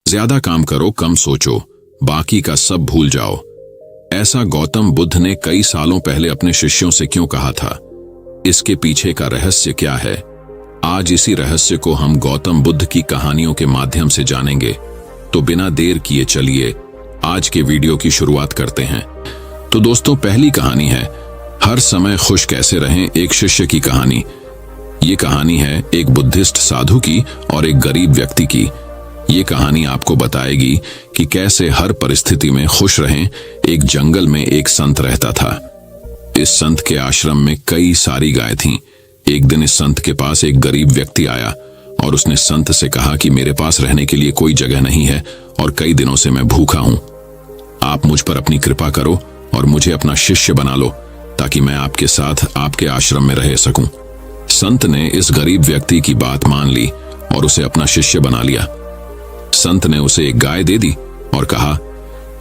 ज्यादा काम करो, कम सोचो, बाकी का सब भूल जाओ। ऐसा गौतम बुद्ध ने कई सालों पहले अपने शिष्यों से क्यों कहा था? इसके पीछे का रहस्य क्या है? आज इसी रहस्य को हम गौतम बुद्ध की कहानियों के माध्यम से जानेंगे। तो बिना देर किए चलिए आज के वीडियो की शुरुआत करते हैं। तो दोस्तों, पहली कहानी है हर समय खुश कैसे रहें, एक शिष्य की कहानी। ये कहानी है एक बुद्धिस्ट साधु की और एक गरीब व्यक्ति की। ये कहानी आपको बताएगी कि कैसे हर परिस्थिति में खुश रहें। एक जंगल में एक संत रहता था। इस संत के आश्रम में कई सारी गाय थीं। एक दिन इस संत के पास एक गरीब व्यक्ति आया और उसने संत से कहा कि मेरे पास रहने के लिए कोई जगह नहीं है और कई दिनों से मैं भूखा हूं। आप मुझ पर अपनी कृपा करो और मुझे अपना शिष्य बना लो ताकि मैं आपके साथ आपके आश्रम में रह सकूं। संत ने इस गरीब व्यक्ति की बात मान ली और उसे अपना शिष्य बना लिया। संत ने उसे एक गाय दे दी और कहा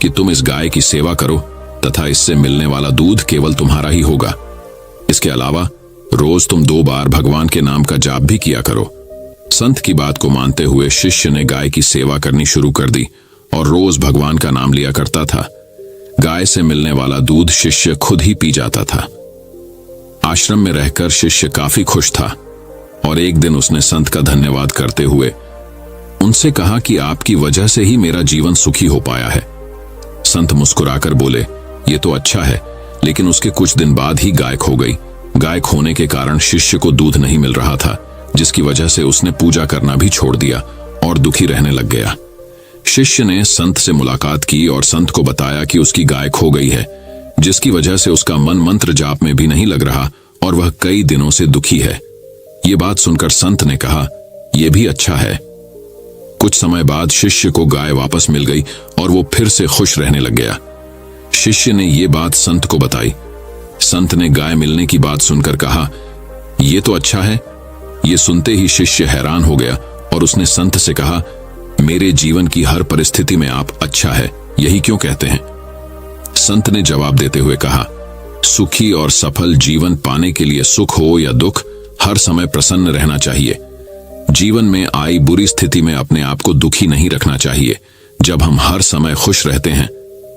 कि तुम इस गाय की सेवा करो तथा इससे मिलने वाला दूध केवल तुम्हारा ही होगा। इसके अलावा रोज तुम 2 बार भगवान के नाम का जाप भी किया करो। संत की बात को मानते हुए शिष्य ने गाय की सेवा करनी शुरू कर दी और रोज भगवान का नाम लिया करता था। गाय से मिलने वाला दूध शिष्य खुद ही पी जाता था। आश्रम में रहकर शिष्य काफी खुश था और एक दिन उसने संत का धन्यवाद करते हुए उनसे कहा कि आपकी वजह से ही मेरा जीवन सुखी हो पाया है। संत मुस्कुराकर बोले, ये तो अच्छा है, लेकिन उसके कुछ दिन बाद ही गाय खो गई। गाय खोने के कारण शिष्य को दूध नहीं मिल रहा था, जिसकी वजह से उसने पूजा करना भी छोड़ दिया और दुखी रहने लग गया। शिष्य ने संत से मुलाकात की और संत को बताया कि उसकी गाय खो गई है, जिसकी वजह से उसका मन मंत्र जाप में भी नहीं लग रहा और वह कई दिनों से दुखी है। ये बात सुनकर संत ने कहा, यह भी अच्छा है। कुछ समय बाद शिष्य को गाय वापस मिल गई और वो फिर से खुश रहने लग गया। शिष्य ने ये बात संत को बताई। संत ने गाय मिलने की बात सुनकर कहा, यह तो अच्छा है। ये सुनते ही शिष्य हैरान हो गया और उसने संत से कहा, मेरे जीवन की हर परिस्थिति में आप अच्छा है, यही क्यों कहते हैं? संत ने जवाब देते हुए कहा, सुखी और सफल जीवन पाने के लिए सुख हो या दुख, हर समय प्रसन्न रहना चाहिए। जीवन में आई बुरी स्थिति में अपने आप को दुखी नहीं रखना चाहिए। जब हम हर समय खुश रहते हैं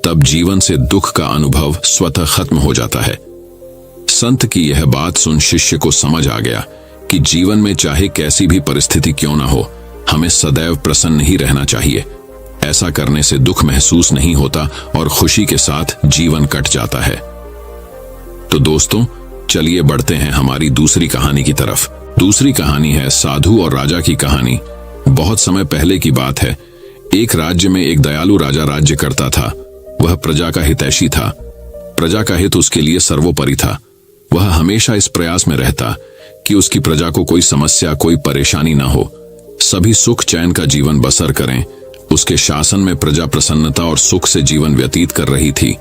तब जीवन से दुख का अनुभव स्वतः खत्म हो जाता है। संत की यह बात सुन शिष्य को समझ आ गया कि जीवन में चाहे कैसी भी परिस्थिति क्यों ना हो, हमें सदैव प्रसन्न ही रहना चाहिए। ऐसा करने से दुख महसूस नहीं होता और खुशी के साथ जीवन कट जाता है। तो दोस्तों, चलिए बढ़ते हैं हमारी दूसरी कहानी की तरफ। दूसरी कहानी है साधु और राजा की कहानी। बहुत समय पहले की बात है। एक राज्य में एक दयालु राजा राज्य करता था। वह प्रजा का हितैषी था। प्रजा का हित उसके लिए सर्वोपरि था। वह हमेशा इस प्रयास में रहता कि उसकी प्रजा को कोई समस्या, कोई परेशानी ना हो, सभी सुख चैन का जीवन बसर करें। उसके शासन में प्रजा प्रसन्नता और सुख से जीवन व्यतीत कर रही थी।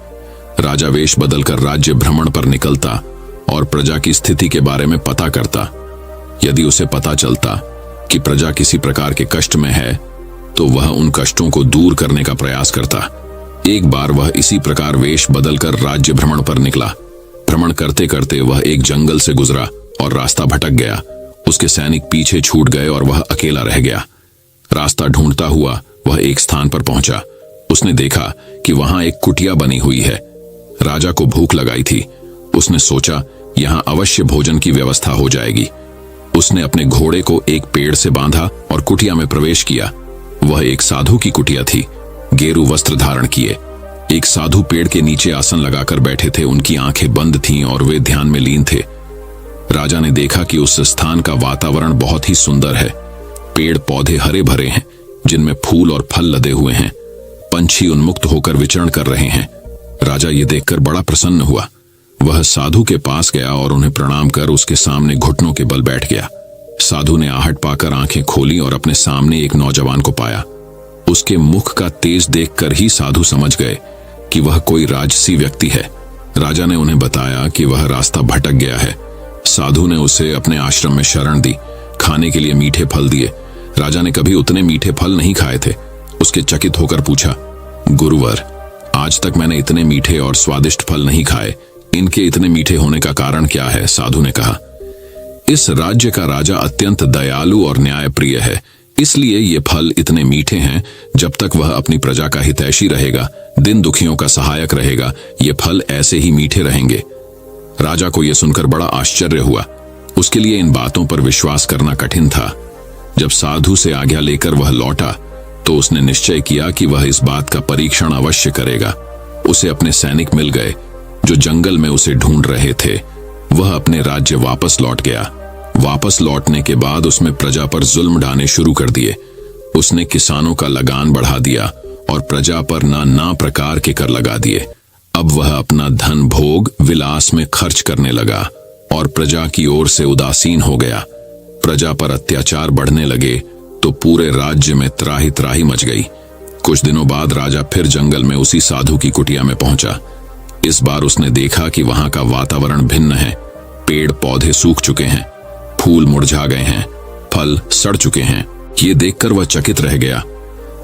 राजा वेश बदलकर राज्य भ्रमण पर निकलता और प्रजा की स्थिति के बारे में पता करता। यदि उसे पता चलता कि प्रजा किसी प्रकार के कष्ट में है तो वह उन कष्टों को दूर करने का प्रयास करता। एक बार वह इसी प्रकार वेश बदलकर राज्य भ्रमण पर निकला। भ्रमण करते करते वह एक जंगल से गुजरा और रास्ता भटक गया। उसके सैनिक पीछे छूट गए और वह अकेला रह गया। रास्ता ढूंढता हुआ वह एक स्थान पर पहुंचा। उसने देखा कि वहां एक कुटिया बनी हुई है। राजा को भूख लगाई थी। उसने सोचा यहां अवश्य भोजन की व्यवस्था हो जाएगी। उसने अपने घोड़े को एक पेड़ से बांधा और कुटिया में प्रवेश किया। वह एक साधु की कुटिया थी। गेरू वस्त्र धारण किए एक साधु पेड़ के नीचे आसन लगाकर बैठे थे। उनकी आंखें बंद थीं और वे ध्यान में लीन थे। राजा ने देखा कि उस स्थान का वातावरण बहुत ही सुंदर है। पेड़ पौधे हरे भरे हैं, जिनमें फूल और फल लदे हुए हैं। पंछी उन्मुक्त होकर विचरण कर रहे हैं। राजा ये देखकर बड़ा प्रसन्न हुआ। वह साधु के पास गया और उन्हें प्रणाम कर उसके सामने घुटनों के बल बैठ गया। साधु ने आहट पाकर आंखें खोली और अपने सामने एक नौजवान को पाया। उसके मुख का तेज देखकर ही साधु समझ गए कि वह कोई राजसी व्यक्ति है। राजा ने उन्हें बताया कि वह रास्ता भटक गया है। साधु ने उसे अपने आश्रम में शरण दी, खाने के लिए मीठे फल दिए। राजा ने कभी उतने मीठे फल नहीं खाए थे। उसके चकित होकर पूछा, गुरुवर, आज तक मैंने इतने मीठे और स्वादिष्ट फल नहीं खाए, इनके इतने मीठे होने का कारण क्या है? साधु ने कहा, इस राज्य का राजा अत्यंत दयालु और न्यायप्रिय है। इसलिए ये फल इतने मीठे हैं। जब तक वह अपनी प्रजा का हितैषी रहेगा, दिन दुखियों का सहायक रहेगा, ये फल ऐसे ही मीठे रहेंगे। राजा को यह सुनकर बड़ा आश्चर्य हुआ। उसके लिए इन बातों पर विश्वास करना कठिन था। जब साधु से आज्ञा लेकर वह लौटा तो उसने निश्चय किया कि वह इस बात का परीक्षण अवश्य करेगा। उसे अपने सैनिक मिल गए जो जंगल में उसे ढूंढ रहे थे। वह अपने राज्य वापस लौट गया। वापस लौटने के बाद उसने प्रजा पर जुल्म ढाने शुरू कर दिए। उसने किसानों का लगान बढ़ा दिया और प्रजा पर नाना प्रकार के कर लगा दिए। अब वह अपना धन भोग विलास में खर्च करने लगा और प्रजा की ओर से उदासीन हो गया। प्रजा पर अत्याचार बढ़ने लगे तो पूरे राज्य में त्राही त्राही मच गई। कुछ दिनों बाद राजा फिर जंगल में उसी साधु की कुटिया में पहुंचा। इस बार उसने देखा कि वहां का वातावरण भिन्न है। पेड़ पौधे सूख चुके हैं, फूल मुरझा गए हैं, फल सड़ चुके हैं। ये देखकर वह चकित रह गया।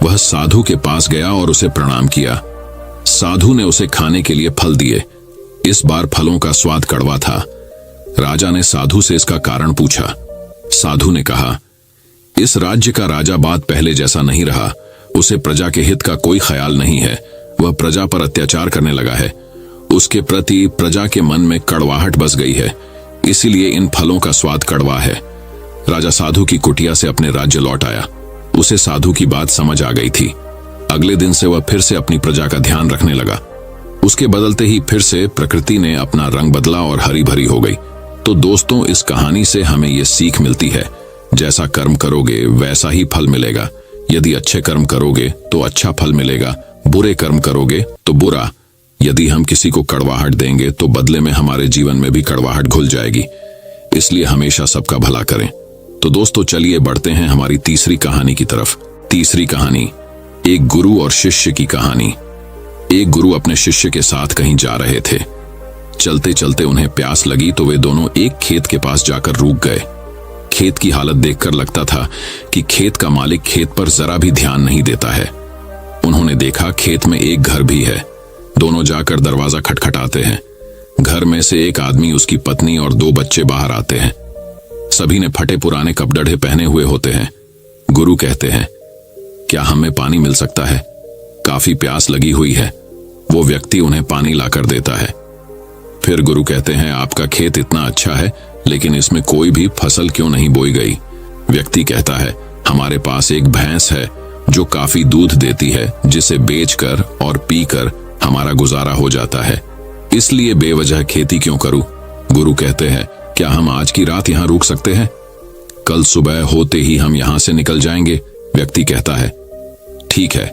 वह साधु के पास गया और उसे प्रणाम किया। साधु ने उसे खाने के लिए फल दिए। इस बार फलों का स्वाद कड़वा था। राजा ने साधु से इसका कारण पूछा। साधु ने कहा, इस राज्य का राजा बात पहले जैसा नहीं रहा। उसे प्रजा के हित का कोई ख्याल नहीं है। वह प्रजा पर अत्याचार करने लगा है। उसके प्रति प्रजा के मन में कड़वाहट बस गई है, इसीलिए इन फलों का स्वाद कड़वा है। राजा साधु की कुटिया से अपने राज्य लौट आया। उसे साधु की बात समझ आ गई थी। अगले दिन से वह फिर से अपनी प्रजा का ध्यान रखने लगा। उसके बदलते ही फिर से प्रकृति ने अपना रंग बदला और हरी भरी हो गई। तो दोस्तों, इस कहानी से हमें यह सीख मिलती है, जैसा कर्म करोगे वैसा ही फल मिलेगा। यदि अच्छे कर्म करोगे तो अच्छा फल मिलेगा, बुरे कर्म करोगे तो बुरा। यदि हम किसी को कड़वाहट देंगे तो बदले में हमारे जीवन में भी कड़वाहट घुल जाएगी। इसलिए हमेशा सबका भला करें। तो दोस्तों, चलिए बढ़ते हैं हमारी तीसरी कहानी की तरफ। तीसरी कहानी, एक गुरु और शिष्य की कहानी। एक गुरु अपने शिष्य के साथ कहीं जा रहे थे। चलते चलते उन्हें प्यास लगी तो वे दोनों एक खेत के पास जाकर रुक गए। खेत की हालत देखकर लगता था कि खेत का मालिक खेत पर जरा भी ध्यान नहीं देता है। उन्होंने देखा खेत में एक घर भी है। दोनों जाकर दरवाजा खटखटाते हैं। घर में से एक आदमी, उसकी पत्नी और 2 बच्चे बाहर आते हैं। सभी ने फटे पुराने कपड़े पहने हुए होते हैं। गुरु कहते हैं, क्या हमें पानी मिल सकता है? काफी प्यास लगी हुई है। वो व्यक्ति उन्हें पानी लाकर देता है। फिर गुरु कहते हैं, आपका खेत इतना अच्छा है, लेकिन इसमें कोई भी फसल क्यों नहीं बोई गई? व्यक्ति कहता है, हमारे पास एक भैंस है जो काफी दूध देती है, जिसे बेचकर और पीकर हमारा गुजारा हो जाता है, इसलिए बेवजह खेती क्यों करूं? गुरु कहते हैं, क्या हम आज की रात यहां रुक सकते हैं? कल सुबह होते ही हम यहां से निकल जाएंगे। व्यक्ति कहता है, ठीक है,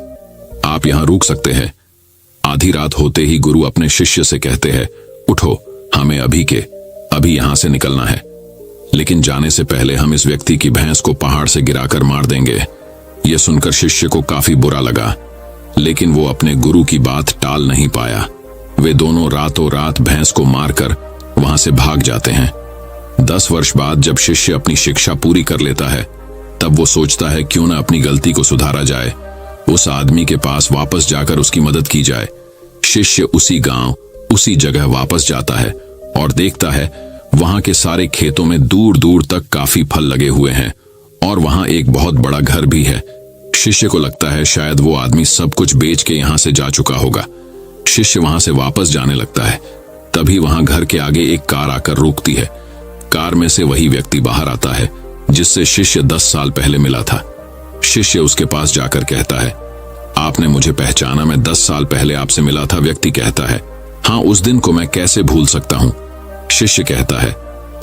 आप यहां रुक सकते हैं। आधी रात होते ही गुरु अपने शिष्य से कहते हैं, उठो, हमें अभी यहां से निकलना है। लेकिन जाने से पहले हम इस व्यक्ति की भैंस को पहाड़ से गिराकर मार देंगे। यह सुनकर शिष्य को काफी बुरा लगा, लेकिन वो अपने गुरु की बात टाल नहीं पाया। वे दोनों रातों रात भैंस को मारकर वहां से भाग जाते हैं। 10 वर्ष बाद जब शिष्य अपनी शिक्षा पूरी कर लेता है, तब वो सोचता है क्यों न अपनी गलती को सुधारा जाए, उस आदमी के पास वापस जाकर उसकी मदद की जाए। शिष्य उसी गांव, उसी जगह वापस जाता है और देखता है वहां के सारे खेतों में दूर दूर तक काफी फल लगे हुए हैं और वहां एक बहुत बड़ा घर भी है। शिष्य को लगता है शायद वो आदमी सब कुछ बेच के यहां से जा चुका होगा। शिष्य वहां से वापस जाने लगता है। तभी वहां घर के आगे एक कार आकर रुकती है। कार में से वही व्यक्ति बाहर आता है जिससे शिष्य 10 साल पहले मिला था। शिष्य उसके पास जाकर कहता है, आपने मुझे पहचाना? मैं 10 साल पहले आपसे मिला था। व्यक्ति कहता है, हाँ, उस दिन को मैं कैसे भूल सकता हूँ। शिष्य कहता है,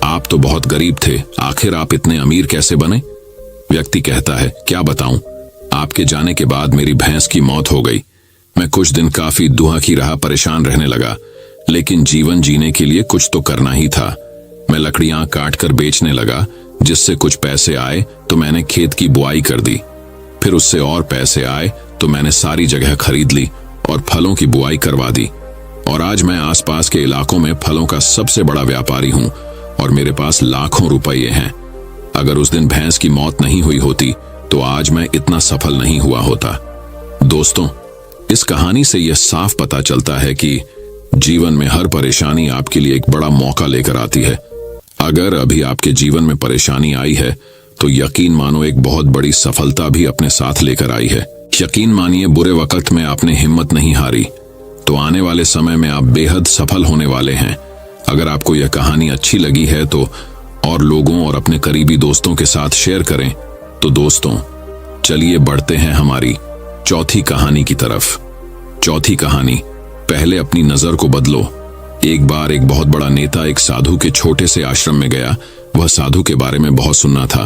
आप तो बहुत गरीब थे, आखिर आप इतने अमीर कैसे बने? व्यक्ति कहता है, क्या बताऊं, आपके जाने के बाद मेरी भैंस की मौत हो गई। मैं कुछ दिन काफी दुखी रहा, परेशान रहने लगा, लेकिन जीवन जीने के लिए कुछ तो करना ही था। मैं लकड़ियां काटकर बेचने लगा, जिससे कुछ पैसे आए तो मैंने खेत की बुआई कर दी। फिर उससे और पैसे आए तो मैंने सारी जगह खरीद ली और फलों की बुआई करवा दी। और आज मैं आसपास के इलाकों में फलों का सबसे बड़ा व्यापारी हूं और मेरे पास लाखों रुपये हैं। अगर उस दिन भैंस की मौत नहीं हुई होती तो आज मैं इतना सफल नहीं हुआ होता। दोस्तों, इस कहानी से यह साफ पता चलता है कि जीवन में हर परेशानी आपके लिए एक बड़ा मौका लेकर आती है। अगर अभी आपके जीवन में परेशानी आई है तो यकीन मानो एक बहुत बड़ी सफलता भी अपने साथ लेकर आई है। यकीन मानिए, बुरे वक्त में आपने हिम्मत नहीं हारी तो आने वाले समय में आप बेहद सफल होने वाले हैं। अगर आपको यह कहानी अच्छी लगी है तो और लोगों और अपने करीबी दोस्तों के साथ शेयर करें। तो दोस्तों, चलिए बढ़ते हैं हमारी चौथी कहानी की तरफ। चौथी कहानी, पहले अपनी नजर को बदलो। एक बार एक बहुत बड़ा नेता एक साधु के छोटे से आश्रम में गया। वह साधु के बारे में बहुत सुना था,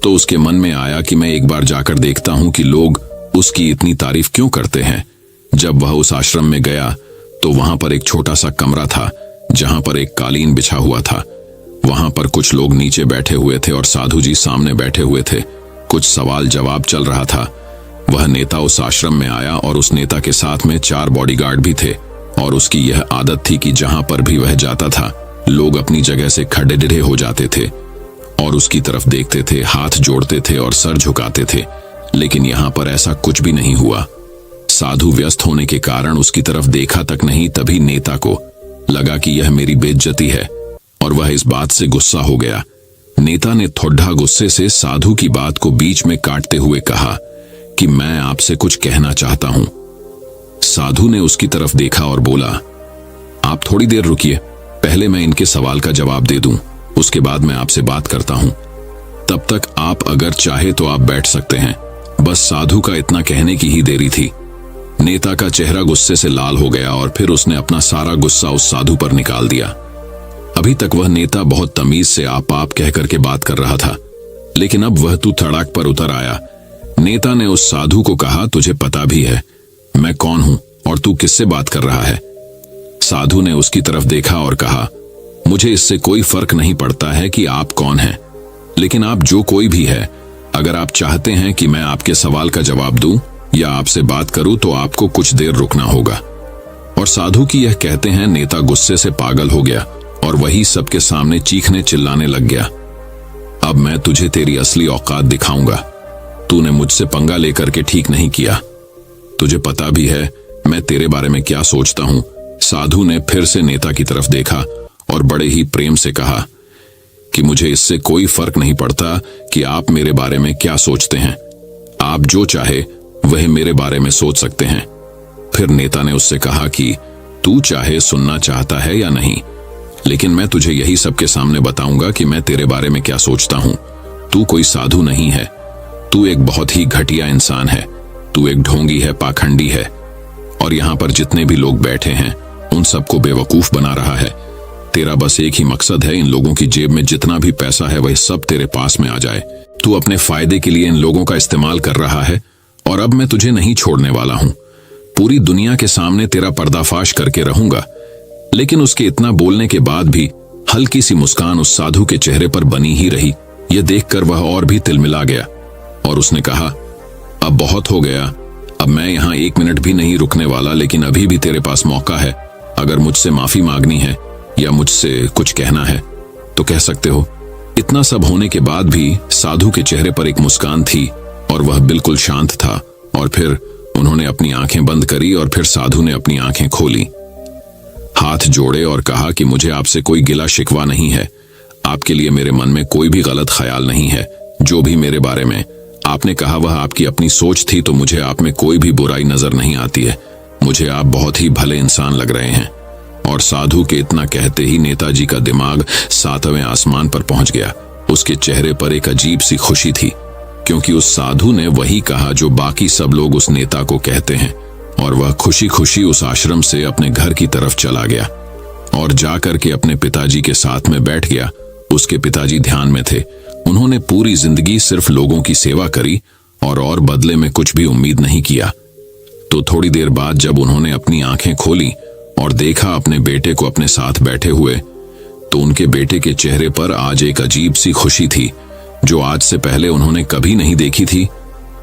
तो उसके मन में आया कि मैं एक बार जाकर देखता हूं कि लोग उसकी इतनी तारीफ क्यों करते हैं। जब वह उस आश्रम में गया तो वहां पर एक छोटा सा कमरा था जहां पर एक कालीन बिछा हुआ था। वहां पर कुछ लोग नीचे बैठे हुए थे और साधु जी सामने बैठे हुए थे। कुछ सवाल जवाब चल रहा था। वह नेता उस आश्रम में आया और उस नेता के साथ में 4 बॉडीगार्ड भी थे और उसकी यह आदत थी कि जहां पर भी वह जाता था लोग अपनी जगह से खड़े डिढ़े हो जाते थे और उसकी तरफ देखते थे, हाथ जोड़ते थे और सर झुकाते थे। लेकिन यहां पर ऐसा कुछ भी नहीं हुआ। साधु व्यस्त होने के कारण उसकी तरफ देखा तक नहीं। तभी नेता को लगा कि यह मेरी बेइज्जती है और वह इस बात से गुस्सा हो गया। नेता ने थोड़ा गुस्से से साधु की बात को बीच में काटते हुए कहा कि मैं आपसे कुछ कहना चाहता हूं। साधु ने उसकी तरफ देखा और बोला, आप थोड़ी देर रुकिए, पहले मैं इनके सवाल का जवाब दे दूं, उसके बाद मैं आपसे बात करता हूं। तब तक आप अगर चाहे तो आप बैठ सकते हैं। बस साधु का इतना कहने की ही देरी थी। नेता का चेहरा गुस्से से लाल हो गया और फिर उसने अपना सारा गुस्सा उस साधु पर निकाल दिया। अभी तक वह नेता बहुत तमीज से आप कह करके बात कर रहा था, लेकिन अब वह तू तड़ाक पर उतर आया। नेता ने उस साधु को कहा, तुझे पता भी है मैं कौन हूं और तू किससे बात कर रहा है। साधु ने उसकी तरफ देखा और कहा, मुझे इससे कोई फर्क नहीं पड़ता है कि आप कौन हैं, लेकिन आप जो कोई भी है, अगर आप चाहते हैं कि मैं आपके सवाल का जवाब दूं या आपसे बात करूं तो आपको कुछ देर रुकना होगा। और साधु की यह कहते हैं नेता गुस्से से पागल हो गया और वही सबके सामने चीखने चिल्लाने लग गया, अब मैं तुझे तेरी असली औकात दिखाऊंगा। तूने मुझसे पंगा लेकर के ठीक नहीं किया। तुझे पता भी है मैं तेरे बारे में क्या सोचता हूं। साधु ने फिर से नेता की तरफ देखा और बड़े ही प्रेम से कहा कि मुझे इससे कोई फर्क नहीं पड़ता कि आप मेरे बारे में क्या सोचते हैं। आप जो चाहे वह मेरे बारे में सोच सकते हैं। फिर नेता ने उससे कहा कि तू चाहे सुनना चाहता है या नहीं, लेकिन मैं तुझे यही सबके सामने बताऊंगा कि मैं तेरे बारे में क्या सोचता हूं। तू कोई साधु नहीं है, तू एक बहुत ही घटिया इंसान है। तू एक ढोंगी है, पाखंडी है और यहां पर जितने भी लोग बैठे हैं उन सबको बेवकूफ बना रहा है। तेरा बस एक ही मकसद है, इन लोगों की जेब में जितना भी पैसा है वह सब तेरे पास में आ जाए। तू अपने फायदे के लिए इन लोगों का इस्तेमाल कर रहा है और अब मैं तुझे नहीं छोड़ने वाला हूं। पूरी दुनिया के सामने तेरा पर्दाफाश करके रहूंगा। लेकिन उसके इतना बोलने के बाद भी हल्की सी मुस्कान उस साधु के चेहरे पर बनी ही रही। यह देखकर वह और भी तिलमिला गया और उसने कहा, अब बहुत हो गया, अब मैं यहां 1 मिनट भी नहीं रुकने वाला। लेकिन अभी भी तेरे पास मौका है, अगर मुझसे माफी मांगनी है या मुझसे कुछ कहना है तो कह सकते हो। इतना सब होने के बाद भी साधु के चेहरे पर एक मुस्कान थी और वह बिल्कुल शांत था। और फिर उन्होंने अपनी आंखें बंद करी और फिर साधु ने अपनी आंखें खोली, हाथ जोड़े और कहा कि मुझे आपसे कोई गिला शिकवा नहीं है। आपके लिए मेरे मन में कोई भी गलत ख्याल नहीं है। जो भी मेरे बारे में आपने कहा वह आपकी अपनी सोच थी, तो मुझे आप में कोई भी बुराई नजर नहीं आती है। मुझे आप बहुत ही भले इंसान लग रहे हैं। और साधु के इतना कहते ही नेताजी का दिमाग 7वें आसमान पर पहुंच गया। उसके चेहरे पर एक अजीब सी खुशी थी, क्योंकि उस साधु ने वही कहा जो बाकी सब लोग उस नेता को कहते हैं। और वह खुशी खुशी उस आश्रम से अपने घर की तरफ चला गया और जाकर के अपने पिताजी के साथ में बैठ गया। उसके पिताजी ध्यान में थे। उन्होंने पूरी जिंदगी सिर्फ लोगों की सेवा करी और बदले में कुछ भी उम्मीद नहीं किया। तो थोड़ी देर बाद जब उन्होंने अपनी आंखें खोली और देखा अपने बेटे को अपने साथ बैठे हुए, तो उनके बेटे के चेहरे पर आज एक अजीब सी खुशी थी जो आज से पहले उन्होंने कभी नहीं देखी थी।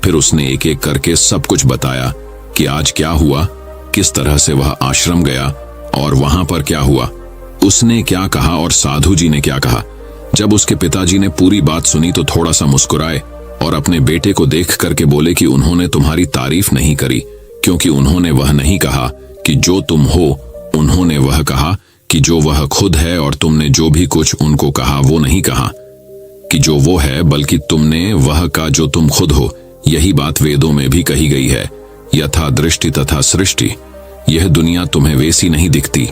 फिर उसने एक एक करके सब कुछ बताया कि आज क्या हुआ, किस तरह से वह आश्रम गया और वहां पर क्या हुआ, उसने क्या कहा और साधु जी ने क्या कहा। जब उसके पिताजी ने पूरी बात सुनी तो थोड़ा सा मुस्कुराए और अपने बेटे को देख करके बोले कि उन्होंने तुम्हारी तारीफ नहीं करी, क्योंकि उन्होंने वह नहीं कहा कि जो तुम हो, उन्होंने वह कहा कि जो वह खुद है, और तुमने जो भी कुछ उनको कहा वो नहीं कहा। कि जो वो है बल्कि तुमने वह का जो तुम खुद हो। यही बात वेदों में भी कही गई है, यथा दृष्टि तथा सृष्टि। यह दुनिया तुम्हें वैसी नहीं दिखती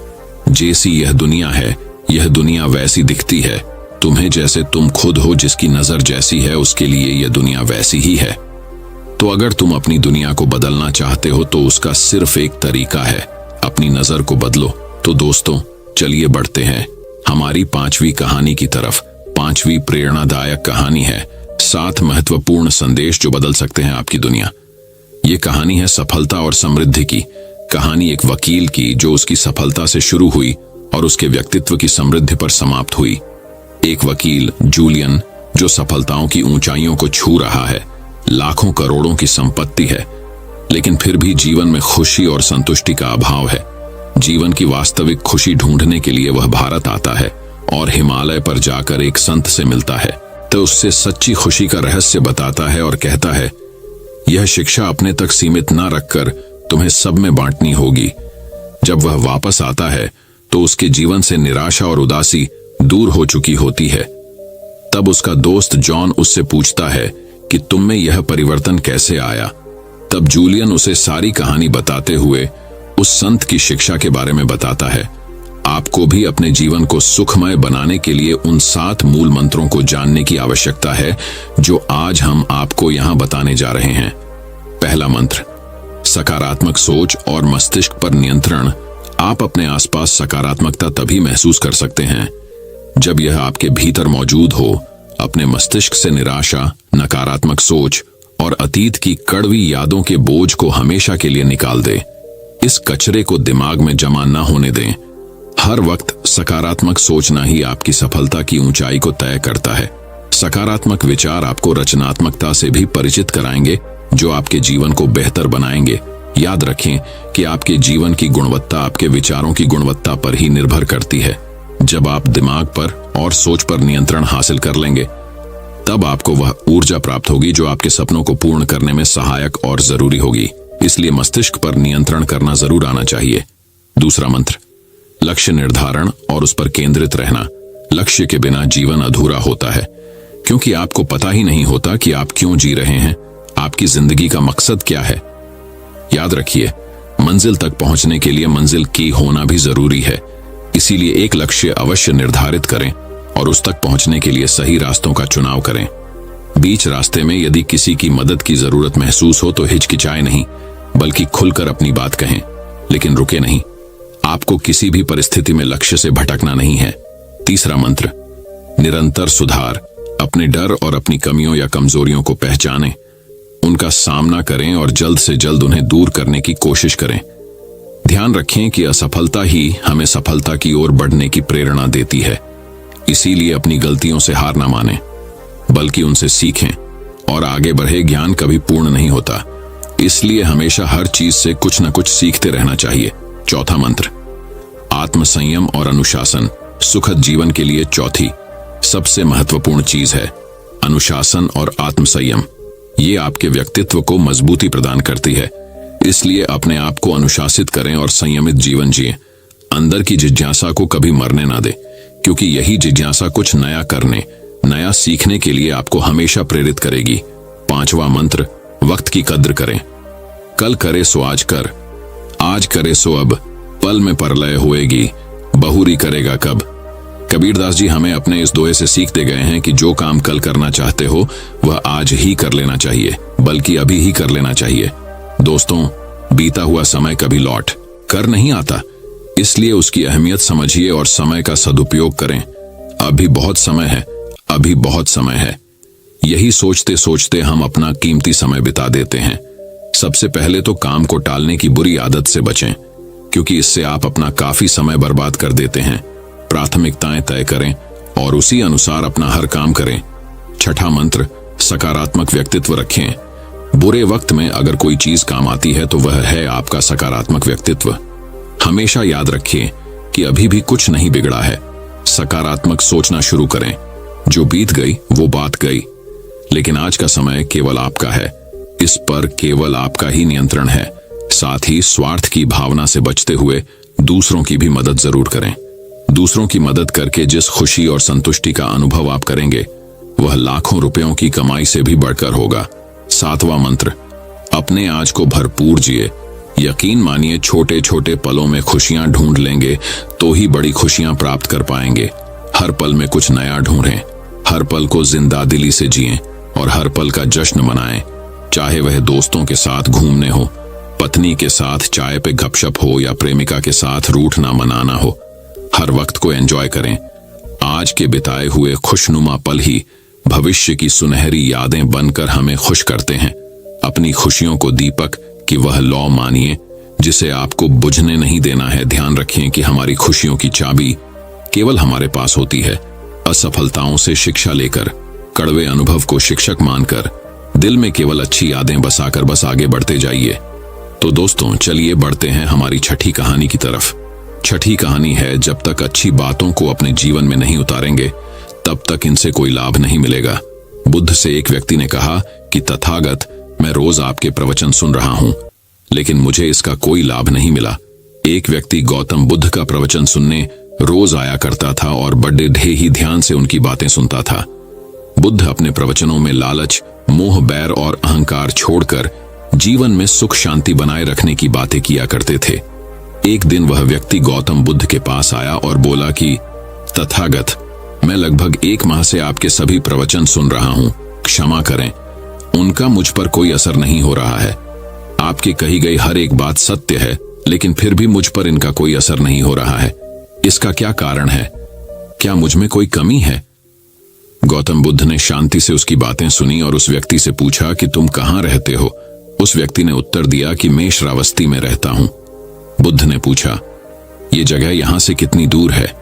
जैसी यह दुनिया है, यह दुनिया वैसी दिखती है तुम्हें जैसे तुम खुद हो। जिसकी नजर जैसी है उसके लिए यह दुनिया वैसी ही है। तो अगर तुम अपनी दुनिया को बदलना चाहते हो तो उसका सिर्फ एक तरीका है, अपनी नजर को बदलो। तो दोस्तों चलिए बढ़ते हैं हमारी 5वीं कहानी की तरफ। 5वीं प्रेरणादायक कहानी है 7 महत्वपूर्ण संदेश जो बदल सकते हैं आपकी दुनिया। ये कहानी है सफलता और समृद्धि की। कहानी एक वकील की जो उसकी सफलता से शुरू हुई और उसके व्यक्तित्व की समृद्धि पर समाप्त हुई। एक वकील जूलियन जो सफलताओं की ऊंचाइयों को छू रहा है, लाखों करोड़ों की संपत्ति है, लेकिन फिर भी जीवन में खुशी और संतुष्टि का अभाव है। जीवन की वास्तविक खुशी ढूंढने के लिए वह भारत आता है और हिमालय पर जाकर एक संत से मिलता है, तो उससे सच्ची खुशी का रहस्य बताता है और कहता है, यह शिक्षा अपने तक सीमित न रखकर तुम्हें सब में बांटनी होगी। जब वह वापस आता है तो उसके जीवन से निराशा और उदासी दूर हो चुकी होती है। तब उसका दोस्त जॉन उससे पूछता है कि तुम में यह परिवर्तन कैसे आया। तब जूलियन उसे सारी कहानी बताते हुए उस संत की शिक्षा के बारे में बताता है। आपको भी अपने जीवन को सुखमय बनाने के लिए उन 7 मूल मंत्रों को जानने की आवश्यकता है जो आज हम आपको यहां बताने जा रहे हैं। पहला मंत्र, सकारात्मक सोच और मस्तिष्क पर नियंत्रण। आप अपने आसपास सकारात्मकता तभी महसूस कर सकते हैं जब यह आपके भीतर मौजूद हो। अपने मस्तिष्क से निराशा, नकारात्मक सोच और अतीत की कड़वी यादों के बोझ को हमेशा के लिए निकाल दें। इस कचरे को दिमाग में जमा न होने दें। हर वक्त सकारात्मक सोचना ही आपकी सफलता की ऊंचाई को तय करता है। सकारात्मक विचार आपको रचनात्मकता से भी परिचित कराएंगे जो आपके जीवन को बेहतर बनाएंगे। याद रखें कि आपके जीवन की गुणवत्ता आपके विचारों की गुणवत्ता पर ही निर्भर करती है। जब आप दिमाग पर और सोच पर नियंत्रण हासिल कर लेंगे तब आपको वह ऊर्जा प्राप्त होगी जो आपके सपनों को पूर्ण करने में सहायक और जरूरी होगी। इसलिए मस्तिष्क पर नियंत्रण करना जरूर आना चाहिए। दूसरा मंत्र, लक्ष्य निर्धारण और उस पर केंद्रित रहना। लक्ष्य के बिना जीवन अधूरा होता है, क्योंकि आपको पता ही नहीं होता कि आप क्यों जी रहे हैं, आपकी जिंदगी का मकसद क्या है। याद रखिए, मंजिल तक पहुंचने के लिए मंजिल की होना भी जरूरी है। इसीलिए एक लक्ष्य अवश्य निर्धारित करें और उस तक पहुंचने के लिए सही रास्तों का चुनाव करें। बीच रास्ते में यदि किसी की मदद की जरूरत महसूस हो तो हिचकिचाए नहीं, बल्कि खुलकर अपनी बात कहें, लेकिन रुके नहीं। आपको किसी भी परिस्थिति में लक्ष्य से भटकना नहीं है। तीसरा मंत्र, निरंतर सुधार। अपने डर और अपनी कमियों या कमजोरियों को पहचानें, उनका सामना करें और जल्द से जल्द उन्हें दूर करने की कोशिश करें। ध्यान रखें कि असफलता ही हमें सफलता की ओर बढ़ने की प्रेरणा देती है। इसीलिए अपनी गलतियों से हार ना मानें, बल्कि उनसे सीखें और आगे बढ़े। ज्ञान कभी पूर्ण नहीं होता, इसलिए हमेशा हर चीज से कुछ न कुछ सीखते रहना चाहिए। चौथा मंत्र, आत्मसंयम और अनुशासन। सुखद जीवन के लिए चौथी सबसे महत्वपूर्ण चीज है अनुशासन और आत्मसंयम। ये आपके व्यक्तित्व को मजबूती प्रदान करती है। इसलिए अपने आप को अनुशासित करें और संयमित जीवन जिएं। अंदर की जिज्ञासा को कभी मरने ना दें, क्योंकि यही जिज्ञासा कुछ नया करने, नया सीखने के लिए आपको हमेशा प्रेरित करेगी। पांचवा मंत्र, वक्त की कद्र करें। कल करे सो आज कर, आज करे सो अब, पल में परलय होएगी, बहुरी करेगा कब। कबीरदास जी हमें अपने इस दोहे से सीखते गए हैं कि जो काम कल करना चाहते हो वह आज ही कर लेना चाहिए, बल्कि अभी ही कर लेना चाहिए। दोस्तों, बीता हुआ समय कभी लौट कर नहीं आता, इसलिए उसकी अहमियत समझिए और समय का सदुपयोग करें। अभी बहुत समय है, अभी बहुत समय है। यही सोचते सोचते हम अपना कीमती समय बिता देते हैं। सबसे पहले तो काम को टालने की बुरी आदत से बचें, क्योंकि इससे आप अपना काफी समय बर्बाद कर देते हैं। प्राथमिकताएं तय करें और उसी अनुसार अपना हर काम करें। छठा मंत्र, सकारात्मक व्यक्तित्व रखें। बुरे वक्त में अगर कोई चीज काम आती है तो वह है आपका सकारात्मक व्यक्तित्व। हमेशा याद रखिए कि अभी भी कुछ नहीं बिगड़ा है। सकारात्मक सोचना शुरू करें। जो बीत गई वो बात गई, लेकिन आज का समय केवल आपका है। इस पर केवल आपका ही नियंत्रण है। साथ ही स्वार्थ की भावना से बचते हुए दूसरों की भी मदद जरूर करें। दूसरों की मदद करके जिस खुशी और संतुष्टि का अनुभव आप करेंगे वह लाखों रुपयों की कमाई से भी बढ़कर होगा। 7वां मंत्र, अपने आज को भरपूर जिए। यकीन मानिए, छोटे छोटे पलों में खुशियां ढूंढ लेंगे तो ही बड़ी खुशियां प्राप्त कर पाएंगे। हर पल में कुछ नया ढूंढें, हर पल को जिंदा दिली से जिएं और हर पल का जश्न मनाएं। चाहे वह दोस्तों के साथ घूमने हो, पत्नी के साथ चाय पे गपशप हो या प्रेमिका के साथ रूठना मनाना हो, हर वक्त को एंजॉय करें। आज के बिताए हुए खुशनुमा पल ही भविष्य की सुनहरी यादें बनकर हमें खुश करते हैं। अपनी खुशियों को दीपक की वह लौ मानिए जिसे आपको बुझने नहीं देना है। ध्यान रखें कि हमारी खुशियों की चाबी केवल हमारे पास होती है। असफलताओं से शिक्षा लेकर, कड़वे अनुभव को शिक्षक मानकर, दिल में केवल अच्छी यादें बसाकर बस आगे बढ़ते जाइए। तो दोस्तों, चलिए बढ़ते हैं हमारी छठी कहानी की तरफ। छठी कहानी है, जब तक अच्छी बातों को अपने जीवन में नहीं उतारेंगे तब तक इनसे कोई लाभ नहीं मिलेगा। बुद्ध से एक व्यक्ति ने कहा कि तथागत, मैं रोज आपके प्रवचन सुन रहा हूं, लेकिन मुझे इसका कोई लाभ नहीं मिला। एक व्यक्ति गौतम बुद्ध का प्रवचन सुनने रोज आया करता था और बड़े ही ध्यान से उनकी बातें सुनता था। बुद्ध अपने प्रवचनों में लालच, मोह, बैर और अहंकार छोड़कर जीवन में सुख शांति बनाए रखने की बातें किया करते थे। एक दिन वह व्यक्ति गौतम बुद्ध के पास आया और बोला कि तथागत, मैं लगभग 1 माह से आपके सभी प्रवचन सुन रहा हूं, क्षमा करें, उनका मुझ पर कोई असर नहीं हो रहा है। आपकी कही गई हर एक बात सत्य है, लेकिन फिर भी मुझ पर इनका कोई असर नहीं हो रहा है। इसका क्या कारण है? क्या मुझ में कोई कमी है? गौतम बुद्ध ने शांति से उसकी बातें सुनी और उस व्यक्ति से पूछा कि तुम कहां रहते हो? उस व्यक्ति ने उत्तर दिया कि मैं श्रावस्ती में रहता हूं। बुद्ध ने पूछा, ये जगह यहां से कितनी दूर है?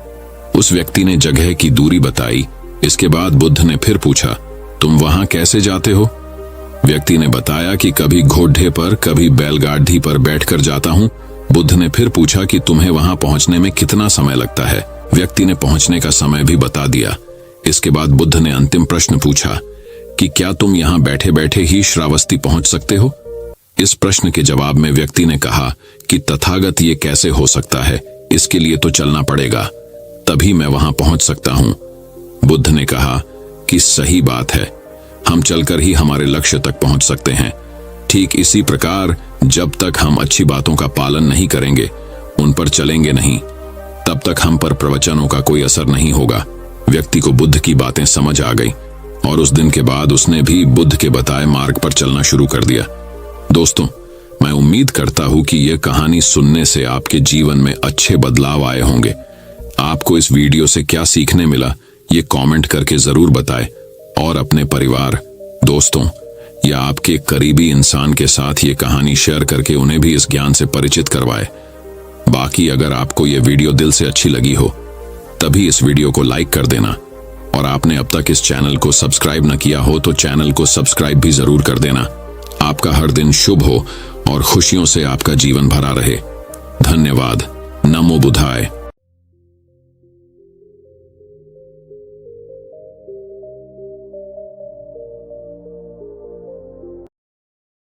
उस व्यक्ति ने जगह की दूरी बताई। इसके बाद बुद्ध ने फिर पूछा, तुम वहां कैसे जाते हो? व्यक्ति ने बताया कि कभी घोड़े पर, कभी बैलगाड़ी पर बैठकर जाता हूं। बुद्ध ने फिर पूछा कि तुम्हें वहां पहुंचने में कितना समय लगता है? व्यक्ति ने पहुंचने का समय भी बता दिया। इसके बाद बुद्ध ने अंतिम प्रश्न पूछा कि क्या तुम यहां बैठे बैठे ही श्रावस्ती पहुंच सकते हो? इस प्रश्न के जवाब में व्यक्ति ने कहा कि तथागत, ये कैसे हो सकता है? इसके लिए तो चलना पड़ेगा, तभी मैं वहां पहुंच सकता हूं। बुद्ध ने कहा कि सही बात है, हम चलकर ही हमारे लक्ष्य तक पहुंच सकते हैं। ठीक इसी प्रकार जब तक हम अच्छी बातों का पालन नहीं करेंगे, उन पर चलेंगे नहीं, तब तक हम पर प्रवचनों का कोई असर नहीं होगा। व्यक्ति को बुद्ध की बातें समझ आ गई और उस दिन के बाद उसने भी बुद्ध के बताए मार्ग पर चलना शुरू कर दिया। दोस्तों, मैं उम्मीद करता हूं कि यह कहानी सुनने से आपके जीवन में अच्छे बदलाव आए होंगे। आपको इस वीडियो से क्या सीखने मिला, ये कमेंट करके जरूर बताएं और अपने परिवार, दोस्तों या आपके करीबी इंसान के साथ ये कहानी शेयर करके उन्हें भी इस ज्ञान से परिचित करवाएं। बाकी अगर आपको ये वीडियो दिल से अच्छी लगी हो तभी इस वीडियो को लाइक कर देना और आपने अब तक इस चैनल को सब्सक्राइब न किया हो तो चैनल को सब्सक्राइब भी जरूर कर देना। आपका हर दिन शुभ हो और खुशियों से आपका जीवन भरा रहे। धन्यवाद। नमो बुद्धाय।